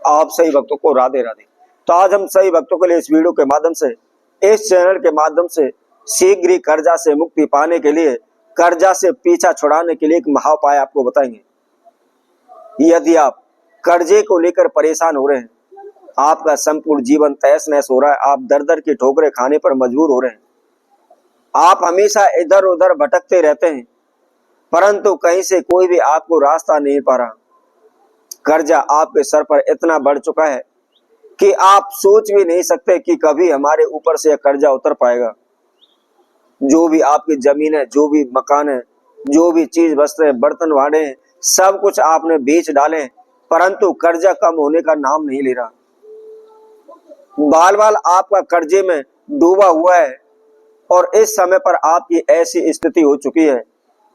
आप सही भक्तों को राधे राधे। तो आज हम सही भक्तों के लिए इस वीडियो के माध्यम से, इस चैनल के माध्यम से शीघ्र ही कर्जा से मुक्ति पाने के लिए, कर्जा से पीछा छुड़ाने के लिए एक महाउपाय आपको बताएंगे। यदि आप कर्जे को लेकर परेशान हो रहे हैं, आपका संपूर्ण जीवन तहस नहस हो रहा है, आप दर दर की ठोकरें खाने पर मजबूर हो रहे हैं, आप हमेशा इधर उधर भटकते रहते हैं, परंतु कहीं से कोई भी आपको रास्ता नहीं पा रहा, कर्जा आपके सर पर इतना बढ़ चुका है कि आप सोच भी नहीं सकते कि कभी हमारे ऊपर से यह कर्जा उतर पाएगा। जो भी आपकी जमीन है, जो भी मकान है, जो भी चीज वस्त्र है, बर्तन भाड़े हैं, सब कुछ आपने बेच डाले, परंतु कर्जा कम होने का नाम नहीं ले रहा। बाल बाल आपका कर्जे में डूबा हुआ है और इस समय पर आपकी ऐसी स्थिति हो चुकी है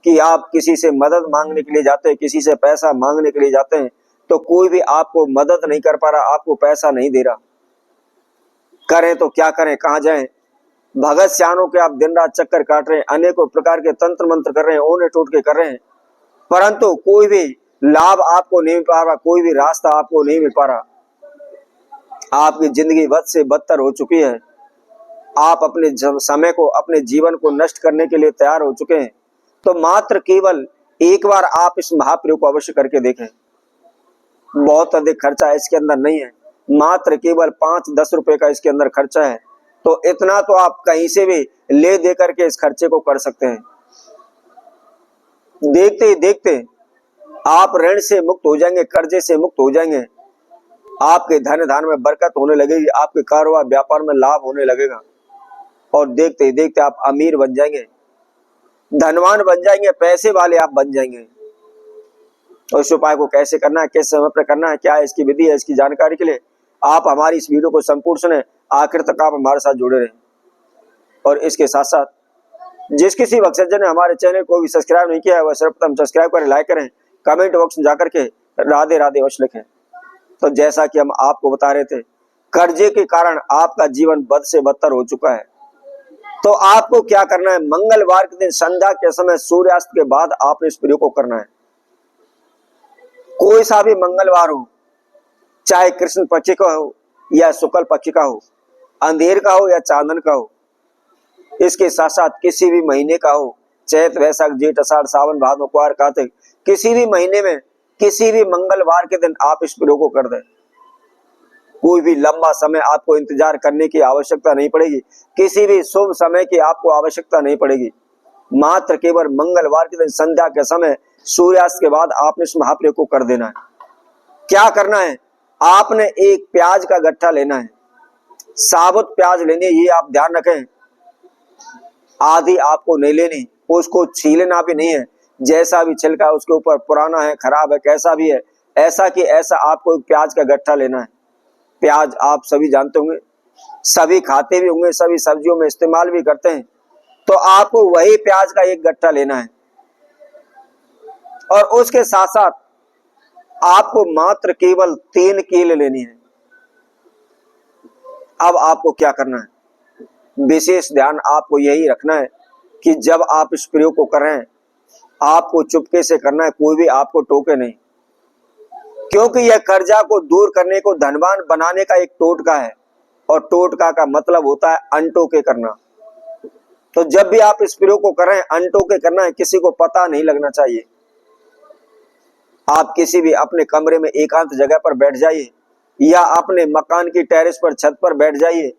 कि आप किसी से मदद मांगने के लिए जाते हैं, किसी से पैसा मांगने के लिए जाते हैं, तो कोई भी आपको मदद नहीं कर पा रहा, आपको पैसा नहीं दे रहा। करें तो क्या करें, कहां जाएं? भगत सियानों के आप दिन रात चक्कर काट रहे हैं, अनेकों प्रकार के तंत्र मंत्र कर रहे हैं, ओने टोटके कर रहे हैं, परंतु कोई भी लाभ आपको नहीं मिल पा रहा, कोई भी रास्ता आपको नहीं मिल पा रहा। आपकी जिंदगी बद से बदतर हो चुकी है। आप अपने समय को, अपने जीवन को नष्ट करने के लिए तैयार हो चुके हैं। तो मात्र केवल एक बार आप इस महाप्रयोग को अवश्य करके देखें। बहुत अधिक खर्चा इसके अंदर नहीं है, मात्र केवल 5-10 रुपए का इसके अंदर खर्चा है। तो इतना तो आप कहीं से भी ले दे करके इस खर्चे को कर सकते हैं। देखते ही देखते आप ऋण से मुक्त हो जाएंगे, कर्जे से मुक्त हो जाएंगे, आपके धन धान में बरकत होने लगेगी, आपके कारोबार व्यापार में लाभ होने लगेगा और देखते ही देखते आप अमीर बन जाएंगे, धनवान बन जाएंगे, पैसे वाले आप बन जाएंगे। और इस उपाय को कैसे करना है, किस समय पर करना है, क्या है इसकी विधि है, इसकी जानकारी के लिए आप हमारी इस वीडियो को संपूर्ण सुने, आखिर तक आप हमारे साथ जुड़े रहें। और इसके साथ साथ जिस किसी वक्तजन ने हमारे चैनल को भी सब्सक्राइब नहीं किया है, वह सर्वप्रथम सब्सक्राइब करें, लाइक करें, कमेंट बॉक्स में जाकर के राधे राधे अवश्य लिखें। तो जैसा कि हम आपको बता रहे थे, कर्जे के कारण आपका जीवन बद से बदतर हो चुका है। तो आपको क्या करना है, मंगलवार के दिन संध्या के समय सूर्यास्त के बाद आपने इस प्रयोग को करना है। कोई सा भी मंगलवार हो, चाहे कृष्ण पक्ष का हो या शुक्ल पक्ष का हो, अंधेर का हो या चांदन का हो, इसके साथ साथ किसी भी महीने का हो, चैत वैशाख जेठ आषाढ़ सावन भादो कुआर कार्तिक, किसी भी महीने में किसी भी मंगलवार के दिन आप इस प्रयोग को कर दें। कोई भी लंबा समय आपको इंतजार करने की आवश्यकता नहीं पड़ेगी, किसी भी शुभ समय की आपको आवश्यकता नहीं पड़ेगी। मात्र केवल मंगलवार के दिन संध्या के समय सूर्यास्त के बाद आपने इस महाप्रयोग को कर देना है। क्या करना है, आपने एक प्याज का गट्ठा लेना है, साबुत प्याज लेनी है, ये आप ध्यान रखें। आधी आपको नहीं लेनी, उसको छीलना भी नहीं है, जैसा भी छिलका उसके ऊपर, पुराना है, खराब है, कैसा भी है, ऐसा कि ऐसा आपको एक प्याज का गट्ठा लेना है। प्याज आप सभी जानते होंगे, सभी खाते भी होंगे, सभी सब्जियों में इस्तेमाल भी करते हैं। तो आपको वही प्याज का एक गट्ठा लेना है और उसके साथ साथ आपको मात्र केवल 3 कील लेनी है। अब आपको क्या करना है, विशेष ध्यान आपको यही रखना है कि जब आप इस प्रयोग को कर रहे हैं, आपको चुपके से करना है, कोई भी आपको टोके नहीं, क्योंकि यह कर्जा को दूर करने को, धनवान बनाने का एक टोटका है और टोटका का मतलब होता है अनटोके करना। तो जब भी आप इस प्रयोग को कर रहे हैं, अनटोके करना है, किसी को पता नहीं लगना चाहिए। आप किसी भी अपने कमरे में एकांत जगह पर बैठ जाइए या अपने मकान की टेरेस पर, छत पर बैठ जाइए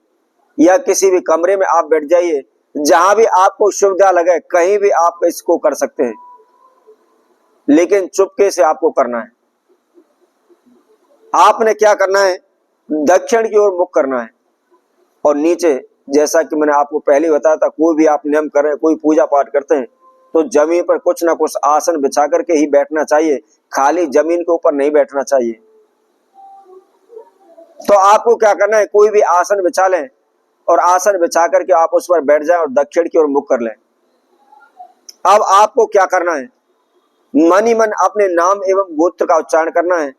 या किसी भी कमरे में आप बैठ जाइए, जहां भी आपको सुविधा लगे, कहीं भी आप इसको कर सकते हैं, लेकिन चुपके से आपको करना है। आपने क्या करना है, दक्षिण की ओर मुख करना है और नीचे, जैसा कि मैंने आपको पहले बताया था, कोई भी आप नियम कर रहे हैं, कोई पूजा पाठ करते हैं, तो जमीन पर कुछ ना कुछ आसन बिछा करके ही बैठना चाहिए, खाली जमीन के ऊपर नहीं बैठना चाहिए। तो आपको क्या करना है, कोई भी आसन बिछा लें और आसन बिछा करके आप उस पर बैठ जाएं और दक्षिण की ओर मुख कर लें। अब आपको क्या करना है, मन ही मन अपने नाम एवं गोत्र का उच्चारण करना है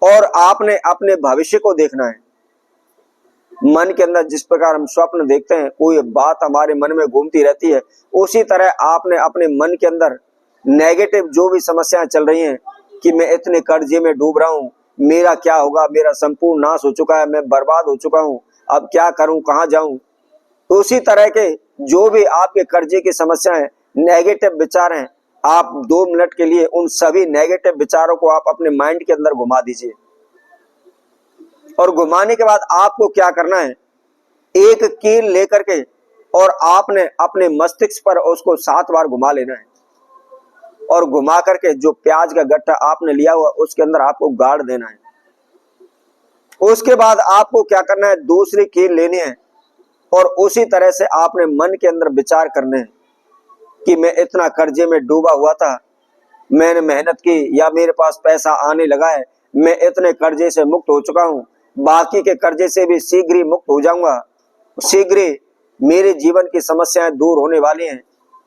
और आपने अपने भविष्य को देखना है। मन के अंदर जिस प्रकार हम स्वप्न देखते हैं, कोई बात हमारे मन में घूमती रहती है, उसी तरह आपने अपने मन के अंदर नेगेटिव जो भी समस्याएं चल रही हैं कि मैं इतने कर्जे में डूब रहा हूं, मेरा क्या होगा, मेरा संपूर्ण नाश हो चुका है, मैं बर्बाद हो चुका हूँ, अब क्या करूं, कहां जाऊं। तो उसी तरह के जो भी आपके कर्जे की समस्याएं, नेगेटिव विचार हैं, आप 2 मिनट के लिए उन सभी नेगेटिव विचारों को आप अपने माइंड के अंदर घुमा दीजिए। और घुमाने के बाद आपको क्या करना है, एक कील लेकर के और आपने अपने मस्तिष्क पर उसको 7 बार घुमा लेना है। और घुमा करके जो प्याज का गट्टा आपने लिया हुआ उसके अंदर आपको गाड़ देना है। उसके बाद आपको क्या करना है, दूसरी कील लेनी है और उसी तरह से आपने मन के अंदर विचार करने हैं कि मैं इतना कर्जे में डूबा हुआ था, मैंने मेहनत की या मेरे पास पैसा आने लगा है, मैं इतने कर्जे से मुक्त हो चुका हूं, बाकी के कर्जे से भी शीघ्र ही मुक्त हो जाऊंगा, शीघ्र ही मेरे जीवन की समस्याएं दूर होने वाली हैं,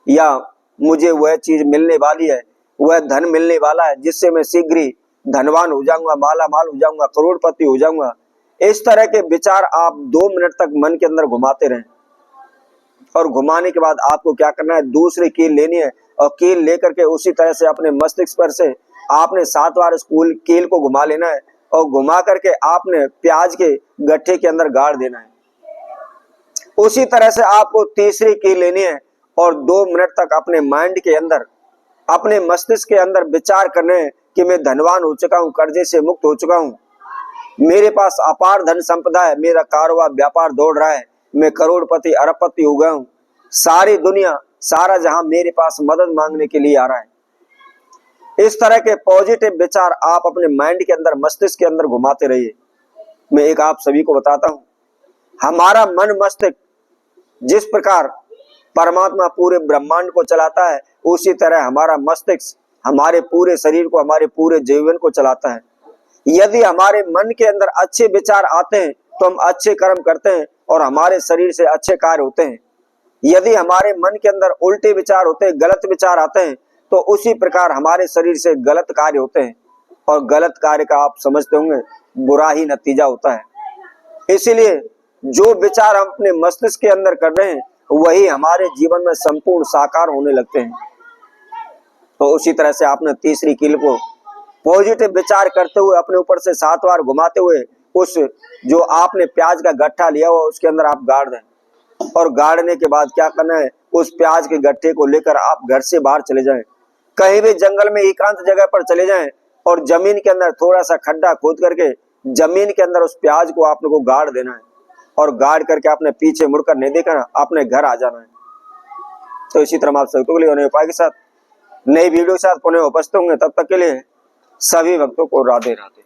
या मुझे वह चीज मिलने वाली है, वह धन मिलने वाला है जिससे मैं शीघ्र ही धनवान हो जाऊंगा, माला माल हो जाऊंगा, करोड़पति हो जाऊंगा। इस तरह के विचार आप 2 मिनट तक मन के अंदर घुमाते रहें। और घुमाने के बाद आपको क्या करना है, दूसरी कील लेनी है और कील लेकर के उसी तरह से अपने मस्तिष्क पर से आपने 7 बार इस कील को घुमा लेना है और घुमा करके आपने प्याज के गट्ठे के अंदर गाड़ देना है। उसी तरह से आपको तीसरी कील लेनी है और 2 मिनट तक अपने माइंड के अंदर, अपने मस्तिष्क के अंदर विचार करने हैं कि मैं धनवान हो चुका हूं, कर्जे से मुक्त हो चुका हूं, मेरे पास अपार धन संपदा है, मेरा कारोबार व्यापार दौड़ रहा है, मैं करोड़पति अरबपति हो गया हूं, सारी दुनिया सारा जहां मेरे पास मदद मांगने के लिए आ रहा है। इस तरह के पॉजिटिव विचार आप अपने माइंड के अंदर, मस्तिष्क के अंदर घुमाते रहिए। मैं एक आप सभी को बताता हूं, हमारा मन मस्तिष्क जिस प्रकार परमात्मा पूरे ब्रह्मांड को चलाता है, उसी तरह हमारा मस्तिष्क हमारे पूरे शरीर को, हमारे पूरे जीवन को चलाता है। यदि हमारे मन के अंदर अच्छे विचार आते हैं तो हम अच्छे कर्म करते हैं और हमारे शरीर से अच्छे कार्य होते हैं। यदि हमारे मन के अंदर उल्टे विचार होते हैं, गलत विचार आते हैं, तो उसी प्रकार हमारे शरीर से गलत कार्य होते हैं और गलत कार्य का आप समझते होंगे बुरा ही नतीजा होता है। इसीलिए जो विचार हम अपने मस्तिष्क के अंदर कर रहे हैं वही हमारे जीवन में संपूर्ण साकार होने लगते हैं। तो उसी तरह से आपने तीसरी कील को पॉजिटिव विचार करते हुए अपने ऊपर से 7 बार घुमाते हुए उस जो आपने प्याज का गट्ठा लिया हुआ उसके अंदर आप गाड़ दें। और गाड़ने के बाद क्या करना है, उस प्याज के गट्ठे को लेकर आप घर से बाहर चले जाएं, कहीं भी जंगल में एकांत जगह पर चले जाएं और जमीन के अंदर थोड़ा सा खड्डा खोद करके जमीन के अंदर उस प्याज को आपने को गाड़ देना है और गाड़ करके आपने पीछे मुड़कर नहीं देखना, अपने घर आ जाना है। तो इसी तरह आप सबको के लिए उपाय के साथ नई वीडियो के साथ पुनः उपस्थित होंगे। तब तक के लिए सभी भक्तों को राधे राधे।